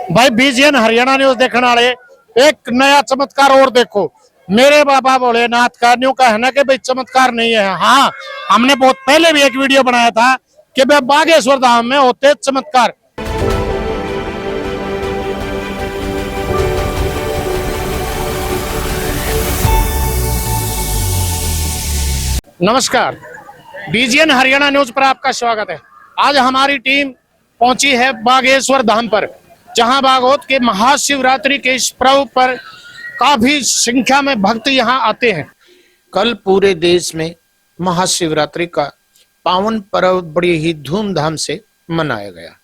भाई BGN Haryana news देखने वाले एक नया चमत्कार और देखो। मेरे बाबा भोलेनाथ का न्यू कहना कि भाई चमत्कार नहीं है। हाँ, हमने बहुत पहले भी एक वीडियो बनाया था कि भाई बागेश्वर धाम में होते चमत्कार। नमस्कार, बीजीएन हरियाणा न्यूज पर आपका स्वागत है। आज हमारी टीम पहुंची है बागेश्वर धाम पर, जहां भागवत के महाशिवरात्रि के इस पर्व पर काफी संख्या में भक्त यहां आते हैं। कल पूरे देश में महाशिवरात्रि का पावन पर्व बड़ी ही धूमधाम से मनाया गया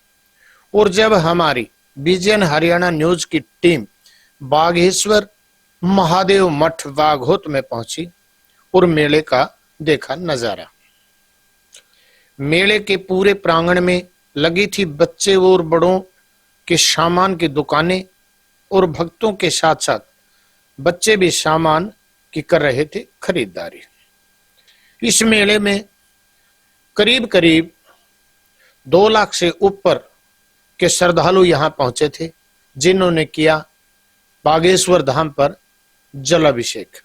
और जब हमारी बीजीएन हरियाणा न्यूज की टीम बागेश्वर महादेव मठ भागवत में पहुंची और मेले का देखा नजारा। मेले के पूरे प्रांगण में लगी थी बच्चे और बड़ों के सामान की दुकानें और भक्तों के साथ साथ बच्चे भी सामान की कर रहे थे खरीदारी। इस मेले में करीब करीब 2 लाख से ऊपर के श्रद्धालु यहां पहुंचे थे, जिन्होंने किया बागेश्वर धाम पर जलाभिषेक।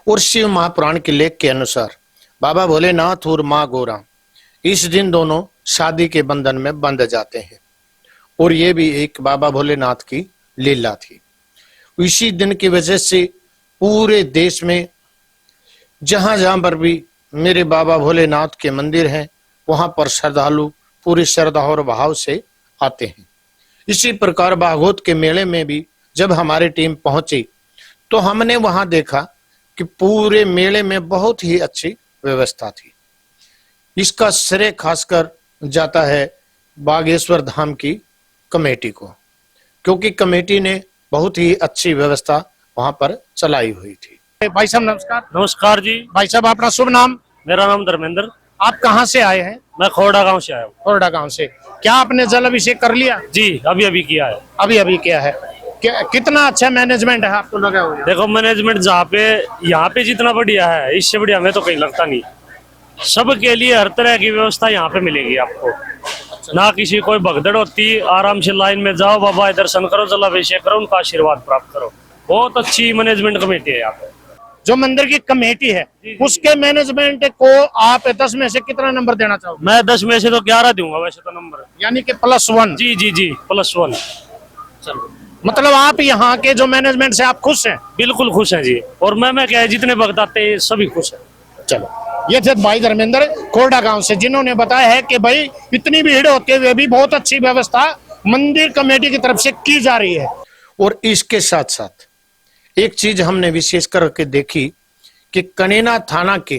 और शिव महापुराण के लेख के अनुसार बाबा भोलेनाथ और माँ गौरा इस दिन दोनों शादी के बंधन में बंध जाते हैं और ये भी एक बाबा भोलेनाथ की लीला थी। इसी दिन की वजह से पूरे देश में जहां जहां पर भी मेरे बाबा भोलेनाथ के मंदिर हैं, वहां पर श्रद्धालु पूरी श्रद्धा और भाव से आते हैं। इसी प्रकार भागवत के मेले में भी जब हमारी टीम पहुंची तो हमने वहां देखा कि पूरे मेले में बहुत ही अच्छी व्यवस्था थी। इसका श्रेय खासकर जाता है बागेश्वर धाम की कमेटी को, क्योंकि कमेटी ने बहुत ही अच्छी व्यवस्था वहां पर चलाई हुई थी। भाई साहब नमस्कार। नमस्कार जी। भाई साहब अपना शुभ नाम? मेरा नाम धर्मेंद्र। आप कहाँ से आए हैं? मैं खोड़ा गांव से आया हूँ। खोड़ा गांव से। क्या आपने जल अभिषेक कर लिया? जी अभी अभी किया है। अभी अभी किया है। कितना अच्छा मैनेजमेंट है आपको लगा हुआ? देखो मैनेजमेंट जहाँ पे यहाँ पे जितना बढ़िया है, इससे बढ़िया हमें तो कहीं लगता नहीं। सबके लिए हर तरह की व्यवस्था यहाँ पे मिलेगी आपको। ना किसी कोई भगदड़ होती, आराम से लाइन में जाओ, बाबा दर्शन करो, जलाभिषेक करो, उनका आशीर्वाद प्राप्त करो। बहुत अच्छी मैनेजमेंट कमेटी है यहाँ पे। जो मंदिर की कमेटी है उसके मैनेजमेंट को आप 10 में से कितना नंबर देना चाहोगे? मैं 10 में से तो 11 दूंगा वैसे तो नंबर, यानी कि +1। जी जी जी +1। चलो, मतलब आप यहाँ के जो मैनेजमेंट से आप खुश हैं? बिल्कुल खुश हैं जी। और मैं क्या है, जितने भक्त आते हैं सभी खुश हैं। चलो, ये थे भाई धर्मेंद्र खोड़ा गांव से, जिन्होंने बताया है कि भाई इतनी भीड़ होते हुए भी बहुत अच्छी व्यवस्था मंदिर कमेटी की तरफ से की जा रही है। और इसके साथ साथ एक चीज हमने विशेष करके देखी कि कनेना थाना के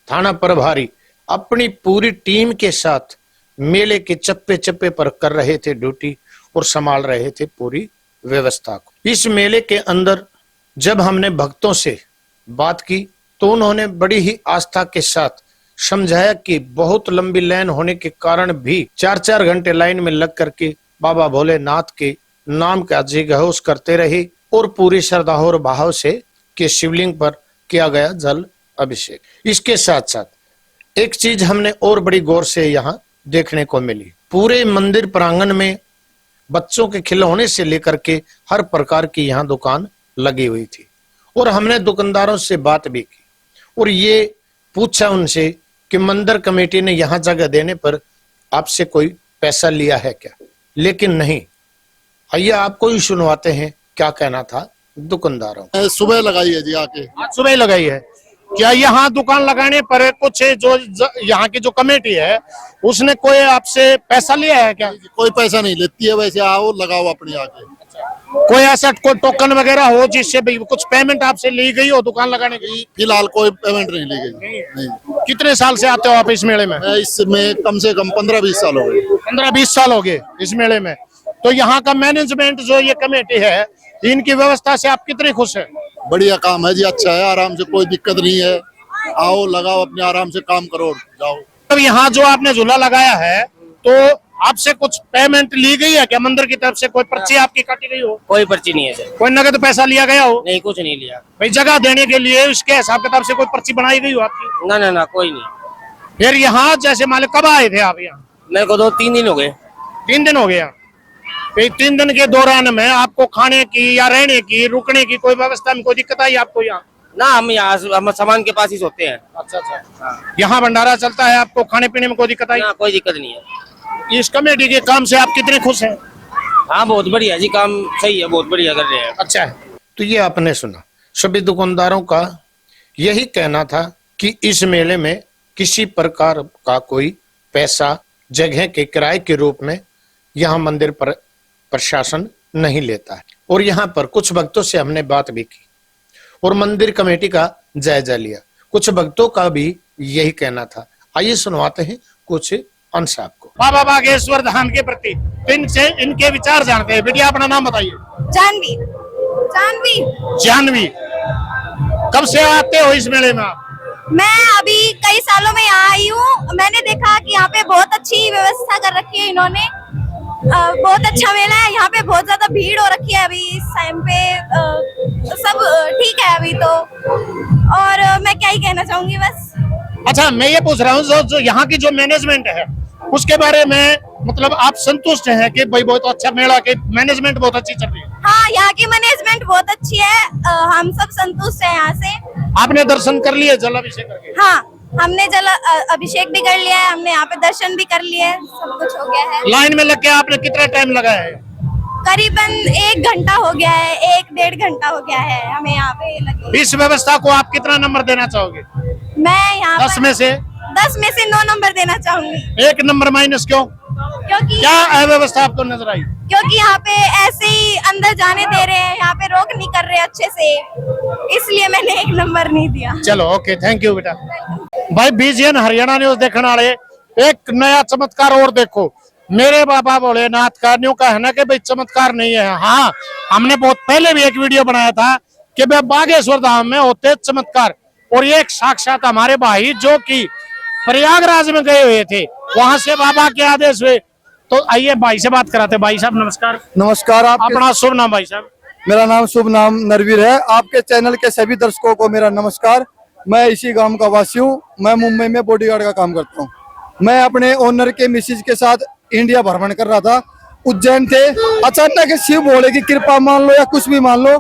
थाना प्रभारी अपनी पूरी टीम के साथ मेले के चप्पे चप्पे पर कर रहे थे ड्यूटी और संभाल रहे थे पूरी व्यवस्था को। इस मेले के अंदर जब हमने भक्तों से बात की तो उन्होंने बड़ी ही आस्था के साथ समझाया कि बहुत लंबी लाइन होने के कारण भी 4-4 घंटे लाइन में लग करके बाबा भोलेनाथ के नाम का जयघोष करते रहे और पूरी श्रद्धा और भाव से के शिवलिंग पर किया गया जल अभिषेक। इसके साथ साथ एक चीज हमने और बड़ी गौर से यहाँ देखने को मिली। पूरे मंदिर प्रांगण में बच्चों के खिलौने से लेकर के हर प्रकार की यहाँ दुकान लगी हुई थी और हमने दुकानदारों से बात भी की और ये पूछा उनसे कि मंदिर कमेटी ने यहाँ जगह देने पर आपसे कोई पैसा लिया है क्या? लेकिन नहीं। आइए आपको ही सुनवाते हैं क्या कहना था दुकानदारों। सुबह लगाई है जी आके। आज सुबह लगाई है। क्या यहाँ दुकान लगाने पर कुछ जो यहाँ की जो कमेटी है उसने कोई आपसे पैसा लिया है क्या? कोई पैसा नहीं लेती है, वैसे आओ लगाओ अपनी आके। कोई ऐसा कोई टोकन वगैरह हो जिससे भी कुछ पेमेंट आपसे ली गई हो दुकान लगाने की? फिलहाल कोई पेमेंट नहीं ली गई। नहीं। कितने साल से आते हो आप इस मेले में? इसमें कम से कम 15-20 साल हो गए। 15-20 साल हो गए इस मेले में। तो यहाँ का मैनेजमेंट जो ये कमेटी है, इनकी व्यवस्था से आप कितने खुश हैं? बढ़िया काम है जी, अच्छा है, आराम से, कोई दिक्कत नहीं है। आओ लगाओ अपने आराम से काम करो जाओ। अब यहाँ जो आपने झूला लगाया है तो आपसे कुछ पेमेंट ली गई है क्या? मंदिर की तरफ से कोई पर्ची आपकी काटी गई हो? कोई पर्ची नहीं है सर। कोई नगद पैसा लिया गया हो? नहीं, कुछ नहीं लिया। भाई जगह देने के लिए उसके हिसाब किताब से कोई पर्ची बनाई गई हो आपकी? ना ना ना, कोई नहीं। फिर यहाँ जैसे मान लो कब आए थे आप यहाँ? मेरे को 2-3 दिन हो गए। 3 दिन हो गया। ये 3 दिन के दौरान में आपको खाने की या रहने की, रुकने की कोई व्यवस्था में कोई दिक्कत आई आपको यहाँ? ना हम यहाँ हम सामान के पास ही सोते हैं। अच्छा अच्छा। यहाँ भंडारा चलता है, आपको खाने पीने में कोई दिक्कत आई? ना कोई दिक्कत नहीं है। इस कमेटी के काम से आप कितने खुश हैं? हाँ बहुत बढ़िया जी, काम सही है, बहुत बढ़िया कर रहे हैं। अच्छा है। तो ये आपने सुना, सभी दुकानदारों का यही कहना था कि इस मेले में किसी प्रकार का कोई पैसा जगह के किराए के रूप में यहाँ मंदिर पर प्रशासन नहीं लेता है। और यहाँ पर कुछ भक्तों से हमने बात भी की और मंदिर कमेटी का जायजा लिया। कुछ भक्तों का भी यही कहना था। आइए सुनवाते हैं कुछ अंश आपको। बाबा बागेश्वर धाम के प्रति इनसे इनके विचार जानते हैं। बेटिया अपना नाम बताइए। जानवी। जानवी। जानवी, कब से आते हो इस मेले में आप? मैं अभी कई सालों में यहाँ आई हूँ। मैंने देखा कि यहाँ पे बहुत अच्छी व्यवस्था कर रखी है इन्होंने। बहुत अच्छा मेला है। यहाँ पे बहुत ज्यादा भीड़ हो रखी है अभी इस टाइम पे। सब ठीक है अभी तो। और मैं क्या ही कहना चाहूंगी बस। अच्छा, मैं ये पूछ रहा हूँ जो यहाँ की जो मैनेजमेंट है उसके बारे में, मतलब आप संतुष्ट हैं कि भाई बहुत अच्छा मेला के मैनेजमेंट बहुत अच्छी चल रही है? हाँ, यहाँ की मैनेजमेंट बहुत अच्छी है। हम सब संतुष्ट हैं यहाँ से। आपने दर्शन कर लिए जल अभिषेक करके? हाँ, हमने जल अभिषेक भी कर लिया है, हमने यहाँ पे दर्शन भी कर लिए, सब कुछ हो गया है। लाइन में लग के आपने कितना टाइम लगाया है? करीबन 1 घंटा हो गया है, 1-1.5 घंटा हो गया है हमें यहाँ पे लगे। इस व्यवस्था को आप कितना नंबर देना चाहोगे? मैं यहाँ 10 में से? 10 में से 9 नंबर देना चाहूंगी। 1 नंबर माइनस क्यों? क्योंकि क्या अव्यवस्था आपको नजर आई? क्योंकि यहाँ पे ऐसे ही अंदर जाने दे रहे हैं, यहाँ पे रोक नहीं कर रहे अच्छे से, इसलिए मैंने 1 नंबर नहीं दिया। चलो ओके, थैंक यू बेटा। भाई बीजीएन हरियाणा न्यूज देखने वाले एक नया चमत्कार और देखो। मेरे बाबा भोलेनाथ का न्यू का है ना कि भाई चमत्कार नहीं है। हाँ, हमने बहुत पहले भी एक वीडियो बनाया था कि भाई बागेश्वर धाम में होते चमत्कार, और ये एक साक्षात हमारे भाई जो कि प्रयागराज में गए हुए थे, वहां से बाबा के आदेश हुए। तो आइए भाई से बात कराते। भाई साहब नमस्कार। नमस्कार। अपना शुभ नाम भाई साहब? मेरा नाम शुभ नाम नरवीर है। आपके चैनल के सभी दर्शकों को मेरा नमस्कार। मैं इसी गांव का वासी हूं। मैं मुंबई में बॉडीगार्ड का काम करता हूं। मैं अपने ओनर के मिसेज के साथ इंडिया भ्रमण कर रहा था। उज्जैन थे, अचानक शिव भोले की कृपा मान लो या कुछ भी मान लो,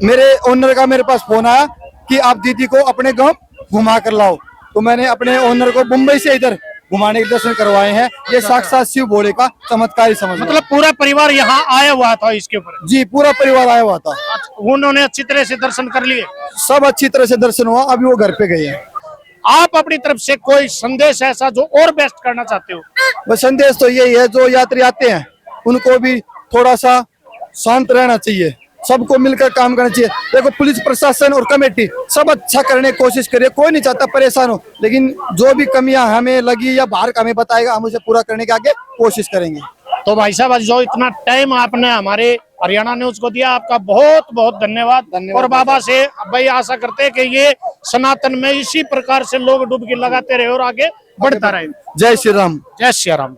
मेरे ओनर का मेरे पास फोन आया कि आप दीदी को अपने गाँव घुमा कर लाओ। तो मैंने अपने ओनर को मुंबई से इधर घुमाने के दर्शन करवाए हैं। ये साक्षात शिव भोले का चमत्कार ही समझ लो। मतलब पूरा परिवार यहाँ आया हुआ था इसके ऊपर? जी, पूरा परिवार आया हुआ था। उन्होंने अच्छी तरह से दर्शन कर लिए? सब अच्छी तरह से दर्शन हुआ। अभी वो घर पे गए हैं। आप अपनी तरफ से कोई संदेश ऐसा जो और बेस्ट करना चाहते हो? बस संदेश तो यही है, जो यात्री आते हैं उनको भी थोड़ा सा शांत रहना चाहिए, सबको मिलकर काम करना चाहिए। देखो, पुलिस प्रशासन और कमेटी सब अच्छा करने की कोशिश करिए। कोई नहीं चाहता परेशान हो, लेकिन जो भी कमियां हमें लगी या बाहर का हमें बताएगा, हम उसे पूरा करने के आगे कोशिश करेंगे। तो भाई साहब, जो इतना टाइम आपने हमारे हरियाणा न्यूज को दिया, आपका बहुत बहुत धन्यवाद। और बाबा से भाई आशा करते हैं कि ये सनातन में इसी प्रकार से लोग डुबकी लगाते रहे और आगे बढ़ता रहे। जय श्री राम। जय श्री राम।